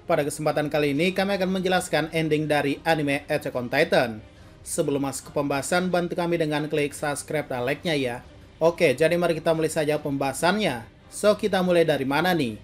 Pada kesempatan kali ini kami akan menjelaskan ending dari anime Attack on Titan. Sebelum masuk ke pembahasan, bantu kami dengan klik subscribe dan like-nya ya. Oke, jadi mari kita mulai saja pembahasannya. So, kita mulai dari mana nih?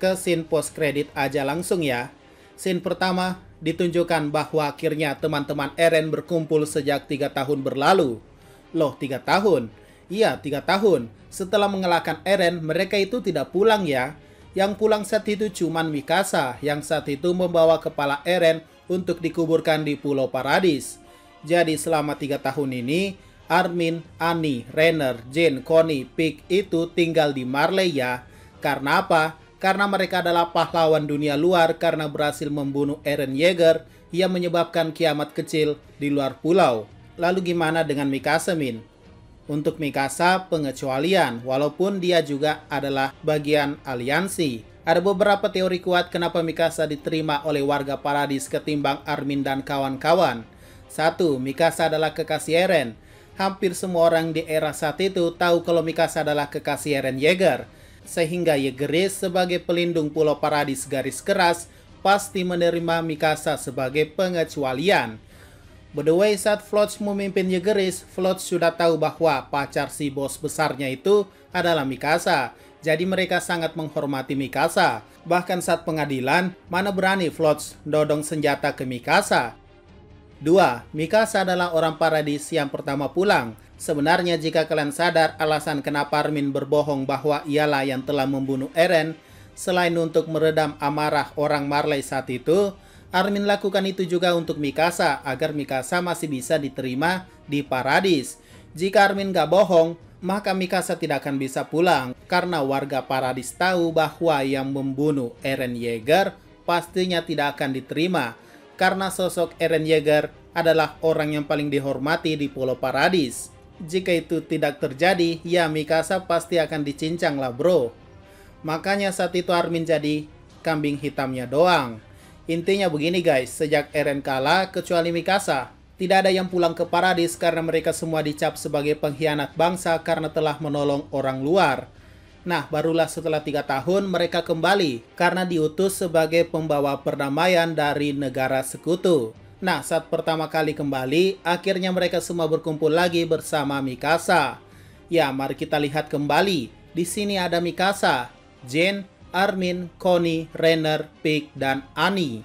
Ke scene post credit aja langsung ya. Scene pertama ditunjukkan bahwa akhirnya teman-teman Eren berkumpul sejak 3 tahun berlalu. Loh, 3 tahun? Iya, 3 tahun. Setelah mengalahkan Eren, mereka itu tidak pulang ya. Yang pulang saat itu cuman Mikasa, yang saat itu membawa kepala Eren untuk dikuburkan di Pulau Paradis. Jadi selama 3 tahun ini, Armin, Annie, Reiner, Jin, Connie, Pieck itu tinggal di Marley ya. Karena apa? Karena mereka adalah pahlawan dunia luar karena berhasil membunuh Eren Yeager yang menyebabkan kiamat kecil di luar pulau. Lalu gimana dengan Mikasa, Min? Untuk Mikasa, pengecualian, walaupun dia juga adalah bagian aliansi. Ada beberapa teori kuat kenapa Mikasa diterima oleh warga Paradis ketimbang Armin dan kawan-kawan. 1. Mikasa adalah kekasih Eren. Hampir semua orang di era saat itu tahu kalau Mikasa adalah kekasih Eren Yeager. Sehingga Yeageris sebagai pelindung Pulau Paradis garis keras pasti menerima Mikasa sebagai pengecualian. By the way, saat Floch memimpin Yeageris, Floch sudah tahu bahwa pacar si bos besarnya itu adalah Mikasa. Jadi mereka sangat menghormati Mikasa. Bahkan saat pengadilan, mana berani Floch dodong senjata ke Mikasa. 2. Mikasa adalah orang Paradis yang pertama pulang. Sebenarnya jika kalian sadar alasan kenapa Armin berbohong bahwa ialah yang telah membunuh Eren, selain untuk meredam amarah orang Marley saat itu, Armin lakukan itu juga untuk Mikasa, agar Mikasa masih bisa diterima di Paradis. Jika Armin gak bohong, maka Mikasa tidak akan bisa pulang, karena warga Paradis tahu bahwa yang membunuh Eren Yeager pastinya tidak akan diterima, karena sosok Eren Yeager adalah orang yang paling dihormati di Pulau Paradis. Jika itu tidak terjadi, ya Mikasa pasti akan dicincang lah bro. Makanya saat itu Armin jadi kambing hitamnya doang. Intinya begini guys, sejak Eren kalah kecuali Mikasa, tidak ada yang pulang ke Paradis karena mereka semua dicap sebagai pengkhianat bangsa karena telah menolong orang luar. Nah, barulah setelah 3 tahun mereka kembali karena diutus sebagai pembawa perdamaian dari negara sekutu. Nah, saat pertama kali kembali, akhirnya mereka semua berkumpul lagi bersama Mikasa. Ya, mari kita lihat kembali. Di sini ada Mikasa, Jin, Armin, Connie, Reiner, Pieck, dan Annie.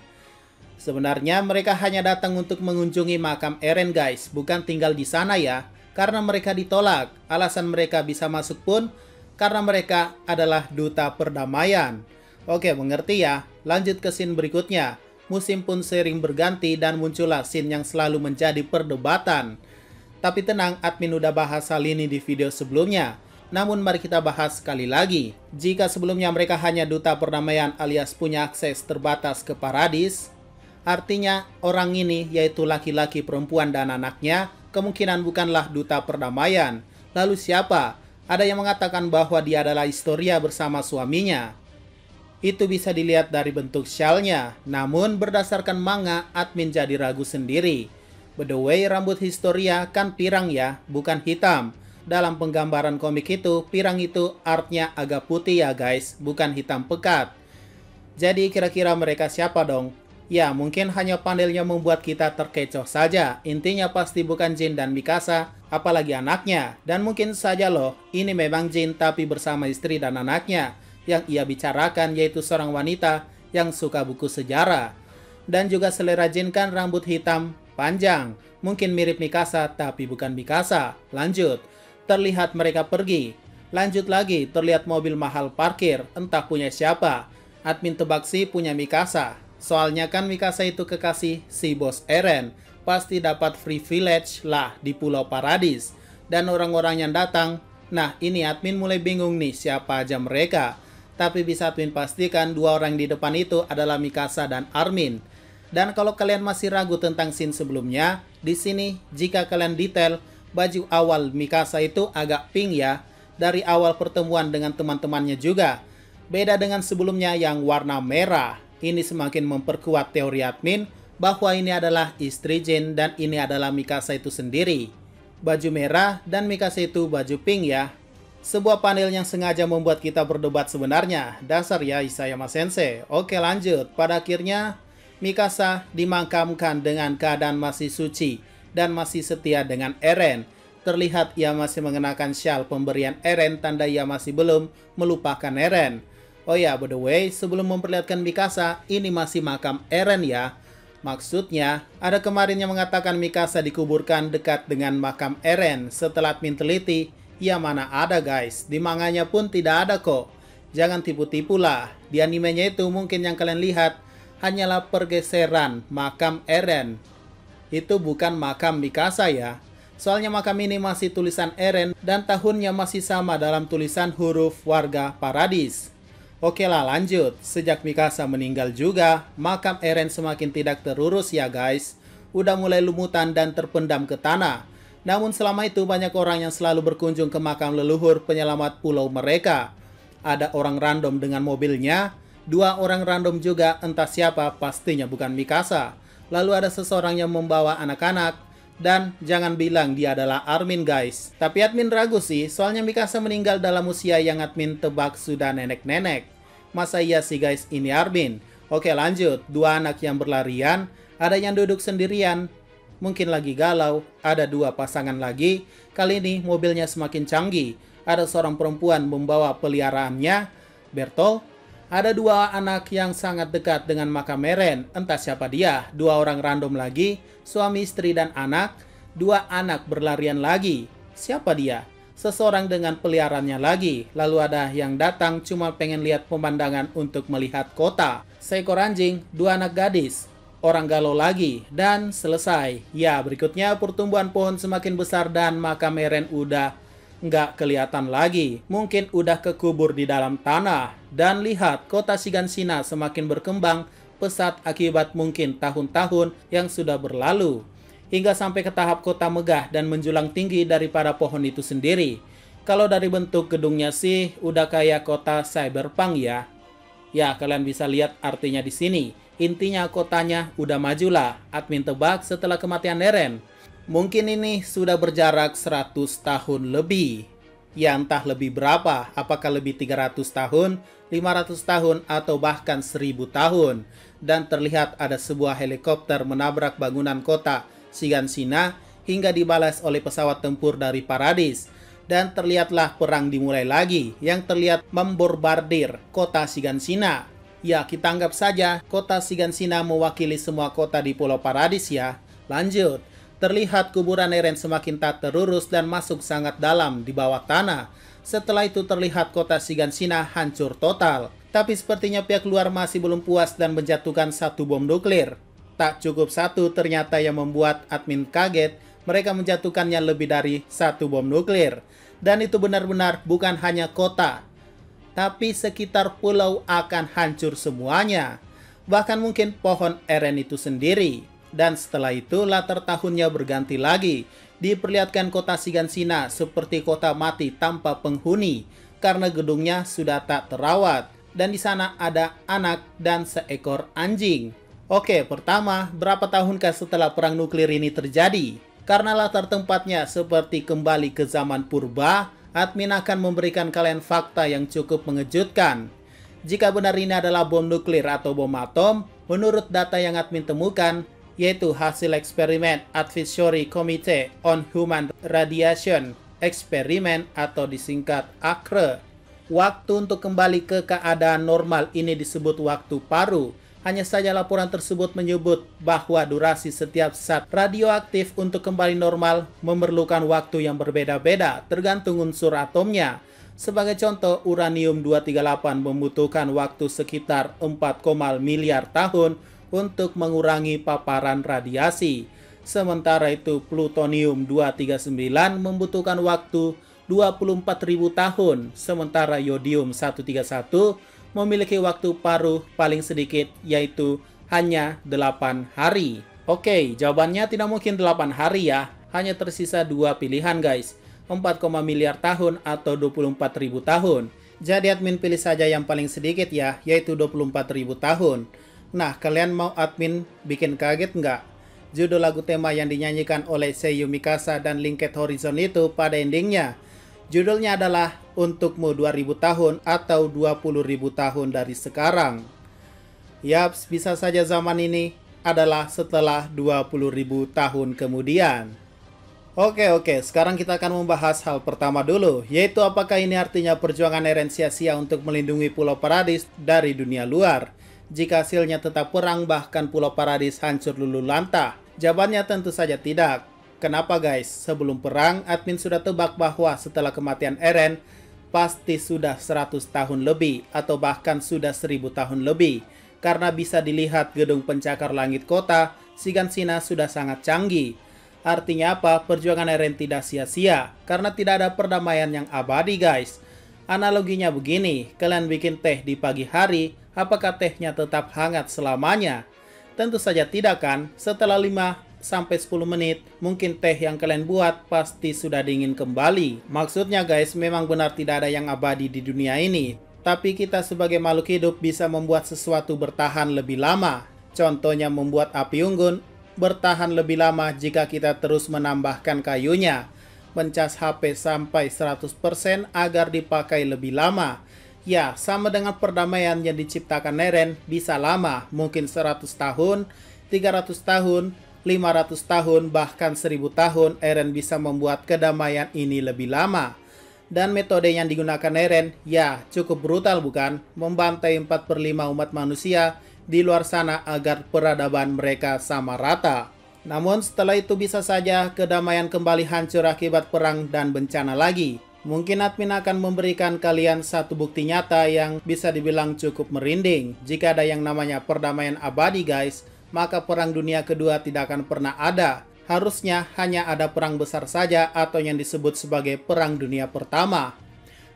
Sebenarnya mereka hanya datang untuk mengunjungi makam Eren guys, bukan tinggal di sana ya. Karena mereka ditolak, alasan mereka bisa masuk pun karena mereka adalah duta perdamaian. Oke, mengerti ya? Lanjut ke scene berikutnya. Musim pun sering berganti dan muncullah scene yang selalu menjadi perdebatan. Tapi tenang, admin udah bahas hal ini di video sebelumnya. Namun mari kita bahas sekali lagi. Jika sebelumnya mereka hanya duta perdamaian alias punya akses terbatas ke Paradis, artinya orang ini yaitu laki-laki, perempuan, dan anaknya kemungkinan bukanlah duta perdamaian. Lalu siapa? Ada yang mengatakan bahwa dia adalah Historia bersama suaminya. Itu bisa dilihat dari bentuk syalnya. Namun berdasarkan manga, admin jadi ragu sendiri. By the way, rambut Historia kan pirang ya, bukan hitam. Dalam penggambaran komik itu, pirang itu artnya agak putih ya guys, bukan hitam pekat. Jadi kira-kira mereka siapa dong? Ya, mungkin hanya panelnya membuat kita terkecoh saja. Intinya pasti bukan Jin dan Mikasa, apalagi anaknya. Dan mungkin saja loh, ini memang Jin tapi bersama istri dan anaknya. Yang ia bicarakan yaitu seorang wanita yang suka buku sejarah. Dan juga selera Jin kan rambut hitam panjang. Mungkin mirip Mikasa tapi bukan Mikasa. Lanjut. Terlihat mereka pergi. Lanjut lagi, terlihat mobil mahal parkir, entah punya siapa. Admin tebak sih punya Mikasa. Soalnya kan Mikasa itu kekasih si bos Eren. Pasti dapat free village lah di Pulau Paradis. Dan orang-orang yang datang, nah ini admin mulai bingung nih siapa aja mereka. Tapi bisa admin pastikan dua orang di depan itu adalah Mikasa dan Armin. Dan kalau kalian masih ragu tentang scene sebelumnya, di sini jika kalian detail, baju awal Mikasa itu agak pink ya, dari awal pertemuan dengan teman-temannya juga. Beda dengan sebelumnya yang warna merah. Ini semakin memperkuat teori admin bahwa ini adalah istri Jin dan ini adalah Mikasa itu sendiri. Baju merah dan Mikasa itu baju pink ya. Sebuah panel yang sengaja membuat kita berdebat sebenarnya. Dasar ya Isayama Sensei. Oke lanjut. Pada akhirnya Mikasa dimakamkan dengan keadaan masih suci dan masih setia dengan Eren. Terlihat ia masih mengenakan syal pemberian Eren, tanda ia masih belum melupakan Eren. Oh ya, by the way, sebelum memperlihatkan Mikasa, ini masih makam Eren ya. Maksudnya, ada kemarin yang mengatakan Mikasa dikuburkan dekat dengan makam Eren. Setelah admin teliti, ya mana ada guys, di manganya pun tidak ada kok. Jangan tipu-tipu lah, di animenya itu mungkin yang kalian lihat hanyalah pergeseran makam Eren. Itu bukan makam Mikasa ya. Soalnya makam ini masih tulisan Eren dan tahunnya masih sama dalam tulisan huruf warga Paradis. Oke lah lanjut, sejak Mikasa meninggal juga, makam Eren semakin tidak terurus ya guys. Udah mulai lumutan dan terpendam ke tanah. Namun selama itu banyak orang yang selalu berkunjung ke makam leluhur penyelamat pulau mereka. Ada orang random dengan mobilnya, 2 orang random juga entah siapa, pastinya bukan Mikasa. Lalu ada seseorang yang membawa anak-anak, dan jangan bilang dia adalah Armin guys. Tapi admin ragu sih, soalnya Mikasa meninggal dalam usia yang admin tebak sudah nenek-nenek. Masa iya sih guys ini Armin? Oke lanjut, 2 anak yang berlarian, ada yang duduk sendirian, mungkin lagi galau, ada 2 pasangan lagi. Kali ini mobilnya semakin canggih. Ada seorang perempuan membawa peliharaannya, Bertol. Ada 2 anak yang sangat dekat dengan makam Eren. Entah siapa dia. 2 orang random lagi, suami, istri, dan anak. 2 anak berlarian lagi. Siapa dia? Seseorang dengan peliharaannya lagi. Lalu ada yang datang cuma pengen lihat pemandangan untuk melihat kota. Seekor anjing, 2 anak gadis. Orang galau lagi, dan selesai. Ya, berikutnya pertumbuhan pohon semakin besar dan makam Eren udah nggak kelihatan lagi. Mungkin udah kekubur di dalam tanah. Dan lihat, kota Shiganshina semakin berkembang pesat akibat mungkin tahun-tahun yang sudah berlalu. Hingga sampai ke tahap kota megah dan menjulang tinggi daripada pohon itu sendiri. Kalau dari bentuk gedungnya sih, udah kayak kota cyberpunk ya. Ya, kalian bisa lihat artinya di sini. Intinya kotanya udah majulah, admin tebak setelah kematian Eren. Mungkin ini sudah berjarak 100 tahun lebih. Ya entah lebih berapa, apakah lebih 300 tahun, 500 tahun, atau bahkan 1000 tahun. Dan terlihat ada sebuah helikopter menabrak bangunan kota Shiganshina hingga dibalas oleh pesawat tempur dari Paradis. Dan terlihatlah perang dimulai lagi yang terlihat membombardir kota Shiganshina. Ya, kita anggap saja kota Shiganshina mewakili semua kota di Pulau Paradis ya. Lanjut, terlihat kuburan Eren semakin tak terurus dan masuk sangat dalam di bawah tanah. Setelah itu terlihat kota Shiganshina hancur total. Tapi sepertinya pihak luar masih belum puas dan menjatuhkan 1 bom nuklir. Tak cukup 1, ternyata yang membuat admin kaget, mereka menjatuhkannya lebih dari 1 bom nuklir. Dan itu benar-benar bukan hanya kota, tapi sekitar pulau akan hancur semuanya. Bahkan mungkin pohon Eren itu sendiri. Dan setelah itu latar tahunnya berganti lagi. Diperlihatkan kota Shiganshina seperti kota mati tanpa penghuni. Karena gedungnya sudah tak terawat. Dan di sana ada anak dan seekor anjing. Oke, pertama, berapa tahunkah setelah perang nuklir ini terjadi? Karena latar tempatnya seperti kembali ke zaman purba, admin akan memberikan kalian fakta yang cukup mengejutkan. Jika benar ini adalah bom nuklir atau bom atom, menurut data yang admin temukan, yaitu hasil eksperimen Advisory Committee on Human Radiation Experiment atau disingkat ACRE. Waktu untuk kembali ke keadaan normal ini disebut waktu paru. Hanya saja laporan tersebut menyebut bahwa durasi setiap zat radioaktif untuk kembali normal memerlukan waktu yang berbeda-beda tergantung unsur atomnya. Sebagai contoh, uranium-238 membutuhkan waktu sekitar 4, miliar tahun untuk mengurangi paparan radiasi. Sementara itu, plutonium-239 membutuhkan waktu 24.000 tahun, sementara yodium-131 memiliki waktu paruh paling sedikit yaitu hanya 8 hari. Oke, jawabannya tidak mungkin 8 hari ya. Hanya tersisa 2 pilihan guys. 4, miliar tahun atau 24.000 tahun. Jadi admin pilih saja yang paling sedikit ya, yaitu 24.000 tahun. Nah, kalian mau admin bikin kaget nggak? Judul lagu tema yang dinyanyikan oleh Seiyu Mikasa dan Linked Horizon itu pada endingnya Judulnya adalah Untukmu 2000 tahun atau 20.000 tahun dari sekarang. Yaps, bisa saja zaman ini adalah setelah 20.000 tahun kemudian. Oke, sekarang kita akan membahas hal pertama dulu, yaitu apakah ini artinya perjuangan Eren sia-sia untuk melindungi Pulau Paradis dari dunia luar? Jika hasilnya tetap perang, bahkan Pulau Paradis hancur luluh lantah? Jawabannya tentu saja tidak. Kenapa guys? Sebelum perang, admin sudah tebak bahwa setelah kematian Eren, pasti sudah 100 tahun lebih, atau bahkan sudah 1000 tahun lebih. Karena bisa dilihat gedung pencakar langit kota, Shiganshina sudah sangat canggih. Artinya apa? Perjuangan Eren tidak sia-sia, karena tidak ada perdamaian yang abadi guys. Analoginya begini, kalian bikin teh di pagi hari, apakah tehnya tetap hangat selamanya? Tentu saja tidak kan, setelah 5-10 menit, mungkin teh yang kalian buat pasti sudah dingin kembali. Maksudnya guys, memang benar tidak ada yang abadi di dunia ini. Tapi kita sebagai makhluk hidup bisa membuat sesuatu bertahan lebih lama. Contohnya membuat api unggun bertahan lebih lama jika kita terus menambahkan kayunya. Mencas HP sampai 100% agar dipakai lebih lama. Ya, sama dengan perdamaian yang diciptakan Eren, bisa lama, mungkin 100 tahun, 300 tahun, 500 tahun, bahkan 1000 tahun Eren bisa membuat kedamaian ini lebih lama. Dan metode yang digunakan Eren, ya cukup brutal bukan? Membantai 4/5 umat manusia di luar sana agar peradaban mereka sama rata. Namun setelah itu bisa saja kedamaian kembali hancur akibat perang dan bencana lagi. Mungkin admin akan memberikan kalian satu bukti nyata yang bisa dibilang cukup merinding. Jika ada yang namanya perdamaian abadi guys, maka perang dunia kedua tidak akan pernah ada. Harusnya hanya ada perang besar saja atau yang disebut sebagai perang dunia pertama.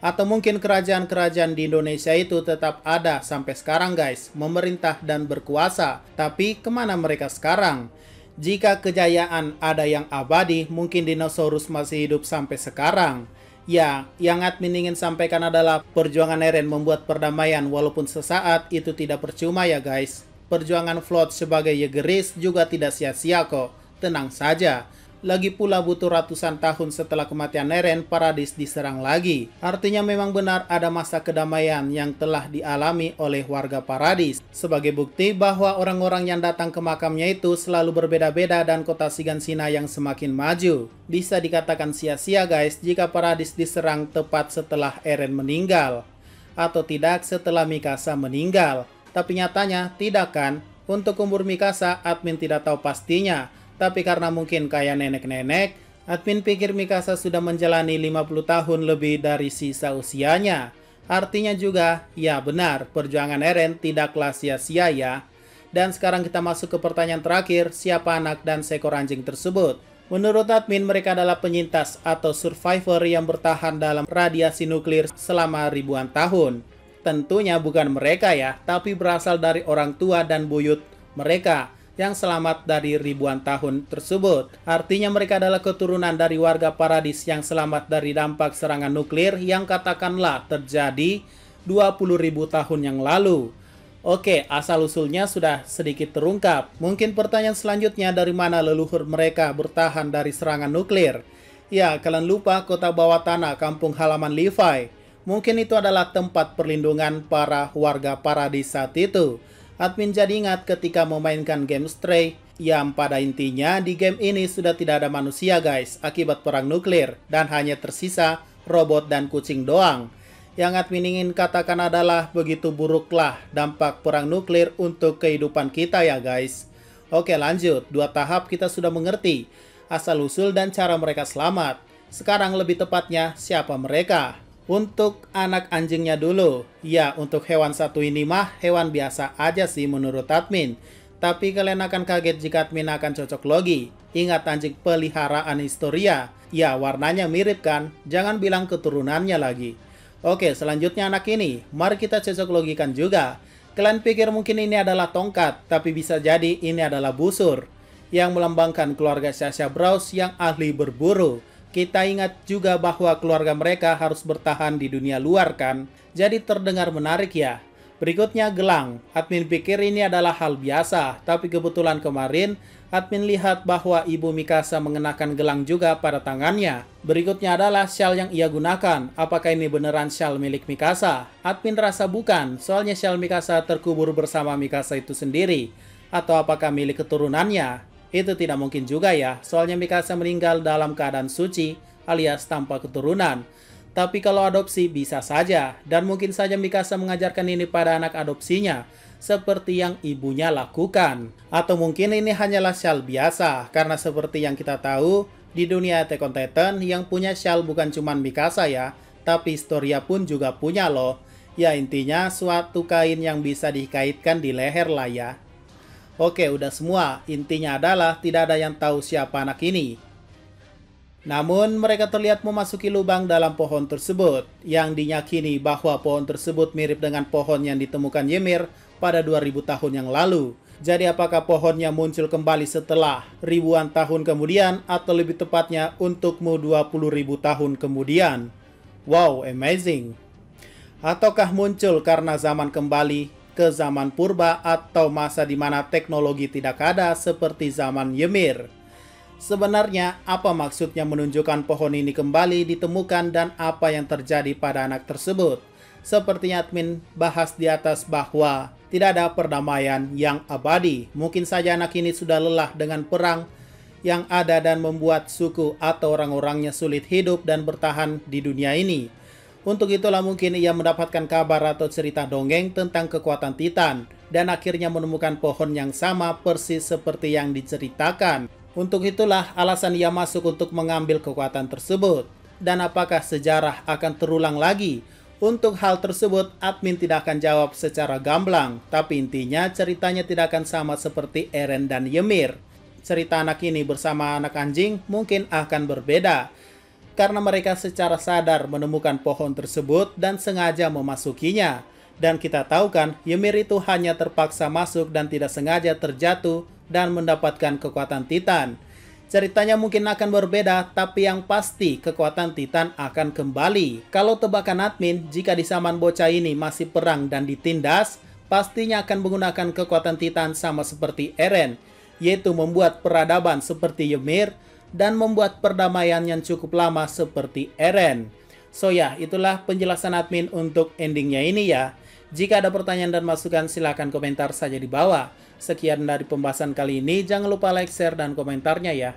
Atau mungkin kerajaan-kerajaan di Indonesia itu tetap ada sampai sekarang guys, memerintah dan berkuasa. Tapi kemana mereka sekarang? Jika kejayaan ada yang abadi, mungkin dinosaurus masih hidup sampai sekarang. Ya, yang admin ingin sampaikan adalah perjuangan Eren membuat perdamaian walaupun sesaat itu tidak percuma ya guys. Perjuangan Flood sebagai Yegeris juga tidak sia-sia kok, tenang saja. Lagi pula butuh ratusan tahun setelah kematian Eren, Paradis diserang lagi. Artinya memang benar ada masa kedamaian yang telah dialami oleh warga Paradis. Sebagai bukti bahwa orang-orang yang datang ke makamnya itu selalu berbeda-beda dan kota Shiganshina yang semakin maju. Bisa dikatakan sia-sia guys jika Paradis diserang tepat setelah Eren meninggal. Atau tidak setelah Mikasa meninggal. Tapi nyatanya tidak kan? Untuk umur Mikasa, admin tidak tahu pastinya. Tapi karena mungkin kayak nenek-nenek, admin pikir Mikasa sudah menjalani 50 tahun lebih dari sisa usianya. Artinya juga, ya benar, perjuangan Eren tidaklah sia-sia ya. Dan sekarang kita masuk ke pertanyaan terakhir, siapa anak dan seekor anjing tersebut? Menurut admin, mereka adalah penyintas atau survivor yang bertahan dalam radiasi nuklir selama ribuan tahun. Tentunya bukan mereka ya, tapi berasal dari orang tua dan buyut mereka yang selamat dari ribuan tahun tersebut. Artinya mereka adalah keturunan dari warga Paradis yang selamat dari dampak serangan nuklir yang katakanlah terjadi 20.000 tahun yang lalu. Oke, asal-usulnya sudah sedikit terungkap. Mungkin pertanyaan selanjutnya, dari mana leluhur mereka bertahan dari serangan nuklir? Ya, kalian lupa kota bawah tanah kampung halaman Levi. Mungkin itu adalah tempat perlindungan para warga Paradis saat itu. Admin jadi ingat ketika memainkan game Stray, yang pada intinya di game ini sudah tidak ada manusia guys, akibat perang nuklir, dan hanya tersisa robot dan kucing doang. Yang admin ingin katakan adalah begitu buruklah dampak perang nuklir untuk kehidupan kita ya guys. Oke lanjut, 2 tahap kita sudah mengerti, asal-usul dan cara mereka selamat. Sekarang lebih tepatnya siapa mereka? Untuk anak anjingnya dulu. Ya, untuk hewan satu ini mah hewan biasa aja sih menurut admin. Tapi kalian akan kaget jika admin akan cocok logi. Ingat anjing peliharaan Historia. Ya, warnanya mirip kan? Jangan bilang keturunannya lagi. Oke, selanjutnya anak ini. Mari kita cocok logikan juga. Kalian pikir mungkin ini adalah tongkat, tapi bisa jadi ini adalah busur yang melambangkan keluarga Sasha Browse yang ahli berburu. Kita ingat juga bahwa keluarga mereka harus bertahan di dunia luar kan? Jadi terdengar menarik ya. Berikutnya gelang. Admin pikir ini adalah hal biasa, tapi kebetulan kemarin Admin lihat bahwa Ibu Mikasa mengenakan gelang juga pada tangannya. Berikutnya adalah shawl yang ia gunakan. Apakah ini beneran shawl milik Mikasa? Admin rasa bukan, soalnya shawl Mikasa terkubur bersama Mikasa itu sendiri. Atau apakah milik keturunannya? Itu tidak mungkin juga ya, soalnya Mikasa meninggal dalam keadaan suci alias tanpa keturunan. Tapi kalau adopsi bisa saja, dan mungkin saja Mikasa mengajarkan ini pada anak adopsinya, seperti yang ibunya lakukan. Atau mungkin ini hanyalah shawl biasa, karena seperti yang kita tahu, di dunia Attack on Titan yang punya shawl bukan cuma Mikasa ya, tapi Historia pun juga punya loh. Ya intinya suatu kain yang bisa dikaitkan di leher lah ya. Oke, udah semua. Intinya adalah tidak ada yang tahu siapa anak ini. Namun, mereka terlihat memasuki lubang dalam pohon tersebut, yang dinyakini bahwa pohon tersebut mirip dengan pohon yang ditemukan Ymir pada 2000 tahun yang lalu. Jadi apakah pohonnya muncul kembali setelah ribuan tahun kemudian, atau lebih tepatnya untukmu 20.000 tahun kemudian? Wow, amazing! Ataukah muncul karena zaman kembali ke zaman purba atau masa di mana teknologi tidak ada seperti zaman Ymir? Sebenarnya, apa maksudnya menunjukkan pohon ini kembali ditemukan dan apa yang terjadi pada anak tersebut? Sepertinya admin bahas di atas bahwa tidak ada perdamaian yang abadi. Mungkin saja anak ini sudah lelah dengan perang yang ada dan membuat suku atau orang-orangnya sulit hidup dan bertahan di dunia ini. Untuk itulah mungkin ia mendapatkan kabar atau cerita dongeng tentang kekuatan Titan dan akhirnya menemukan pohon yang sama persis seperti yang diceritakan. Untuk itulah alasan ia masuk untuk mengambil kekuatan tersebut. Dan apakah sejarah akan terulang lagi? Untuk hal tersebut, admin tidak akan jawab secara gamblang. Tapi intinya ceritanya tidak akan sama seperti Eren dan Ymir. Cerita anak ini bersama anak anjing mungkin akan berbeda. Karena mereka secara sadar menemukan pohon tersebut dan sengaja memasukinya. Dan kita tahu kan, Ymir itu hanya terpaksa masuk dan tidak sengaja terjatuh dan mendapatkan kekuatan Titan. Ceritanya mungkin akan berbeda, tapi yang pasti kekuatan Titan akan kembali. Kalau tebakan admin, jika di zaman bocah ini masih perang dan ditindas, pastinya akan menggunakan kekuatan Titan sama seperti Eren, yaitu membuat peradaban seperti Ymir dan membuat perdamaian yang cukup lama seperti Eren. So ya, itulah penjelasan admin untuk endingnya ini ya. Jika ada pertanyaan dan masukan, silahkan komentar saja di bawah. Sekian dari pembahasan kali ini, jangan lupa like, share, dan komentarnya ya.